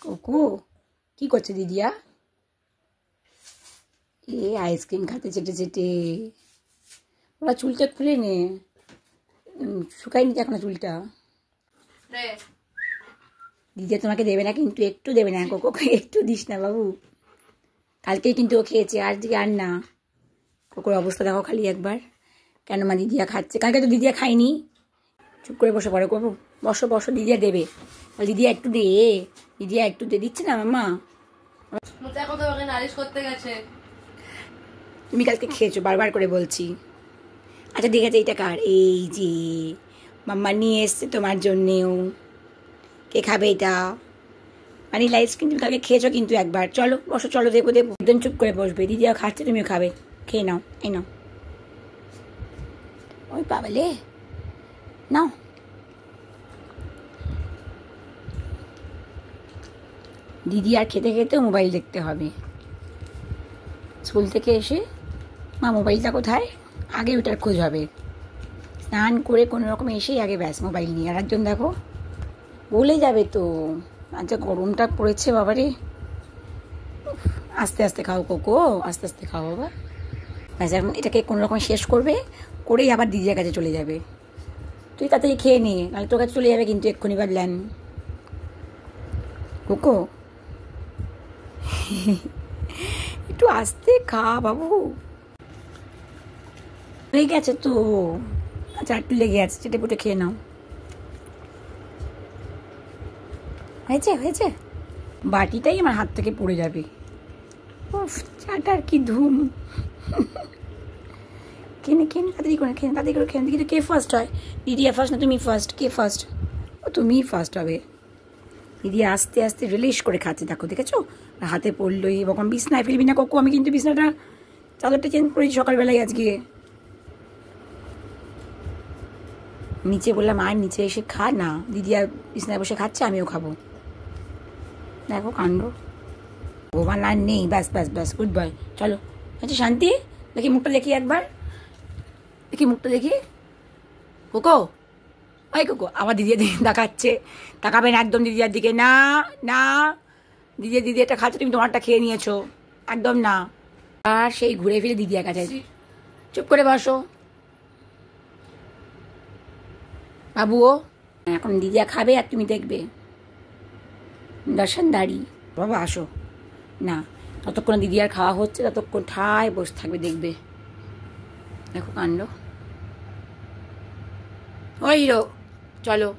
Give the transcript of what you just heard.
Cocoa কি করছে দিদিয়া? এ ice cream খাতে চেটে চেটে। ওরা চুলটা খুলে নে, শুকায়নি তো এখনো চুলটা। দিদিয়া তোমাকে দেবে না, কিন্তু একটু দেবে না কোকো, একটু দিস না বাবু। কালকেই কিন্তু ও খেয়েছে, আজকে আর না। কোকোর অবস্থা দেখো খালি একবার। কেন মা দিদিয়া খাচ্ছে? কালকে তো দিদিয়া খাইনি। চুপ করে বসে পড়ে করবো। বসো বসো, দিদিয়া দেবে। দিদিয়া একটু দে, দিদিয়া একটু দে। দিচ্ছে না মাম্মা? তুমি কালকে খেয়েছো, বারবার করে বলছি। আচ্ছা ঠিক আছে, এইটা কার? এই যে মাম্মা নিয়ে এসছে তোমার জন্যেও। কে খাবে এটা? ভ্যানিলা আইসক্রিম তুমি কালকে খেয়েছো কিন্তু একবার। চলো বসো, চলো দেবো দেবো। একদম চুপ করে বসবে। দিদিও খাচ্ছে, তুমিও খাবে। খেয়ে নাও, এই নাও। ওই পাবলে নাও। দিদি আর খেতে খেতে মোবাইল দেখতে হবে। স্কুল থেকে এসে মা মোবাইলটা কোথায়, আগে ওটার খোঁজ হবে। স্নান করে কোনো রকম এসেই আগে ব্যাস মোবাইল নিয়ে। আর একজন দেখো বলে যাবে তো। আচ্ছা গরমটা পড়েছে বাবারে। আস্তে আস্তে খাও কোকো, আস্তে আস্তে খাও বাবা। ব্যাস এখন এটাকে কোনো রকম শেষ করবে, করেই আবার দিদির কাছে চলে যাবে। তুই তাড়াতাড়ি খেয়ে নে, নাহলে তোর কাছে চলে যাবে কিন্তু এক্ষুনি ভাবলেন। কোকো একটু আস্তে খা বাবু। হয়ে গেছে তো। আচ্ছা একটু লেগে আছে, চেটে পুটে খেয়ে নাও। হয়েছে হয়েছে। বাটিটাই আমার হাত থেকে পড়ে যাবে। উফ, চাটার কি ধুম। খেয়ে খেয়ে তাড়াতাড়ি করে খেয়ে, তাড়াতাড়ি করে খেয়ে। কিন্তু কে ফার্স্ট হয়? দিদিয়া ফার্স্ট না তুমি ফার্স্ট? কে ফার্স্ট? ও তুমিই ফার্স্ট হবে। দিদি আস্তে আস্তে রিলিশ করে খাচ্ছে, দেখো দেখেছো? হাতে পড়লোই। এরকম বিছনায় ফেলবি না কোকো। আমি কিন্তু বিছনাটা চাদরটা চেঞ্জ করেছি সকালবেলায় আজকে। নিচে বললাম আর নিচে এসে খা না। দিদি আর বিছনায় বসে খাচ্ছে, আমিও খাবো। দেখো কাণ্ড। ভগবান আর নেই। ব্যাস ব্যাস ব্যাস, গুড বয়। চলো। আচ্ছা শান্তি, দেখি মুখটা দেখি একবার, দেখি মুখটা দেখি। কোকো, ওই কোকো আবার দিদির দিকে তাকাচ্ছে। তাকাবে না একদম দিদিয়ার দিকে। না না, দিদি একটা খাচ্ছে, তুমি তোমারটা খেয়ে নিয়েছো। একদম না। আর সেই ঘুরে ফিরে দিদিয়ার কাছে। চুপ করে বসো বাবুও। এখন দিদিয়া খাবে আর তুমি দেখবে। দর্শনদারি বাবা, আসো না। ততক্ষণ দিদি আর খাওয়া হচ্ছে, ততক্ষণ ঠায় বসে থাকবে, দেখবে। দেখো কাণ্ড। ওই হিরো, চলো।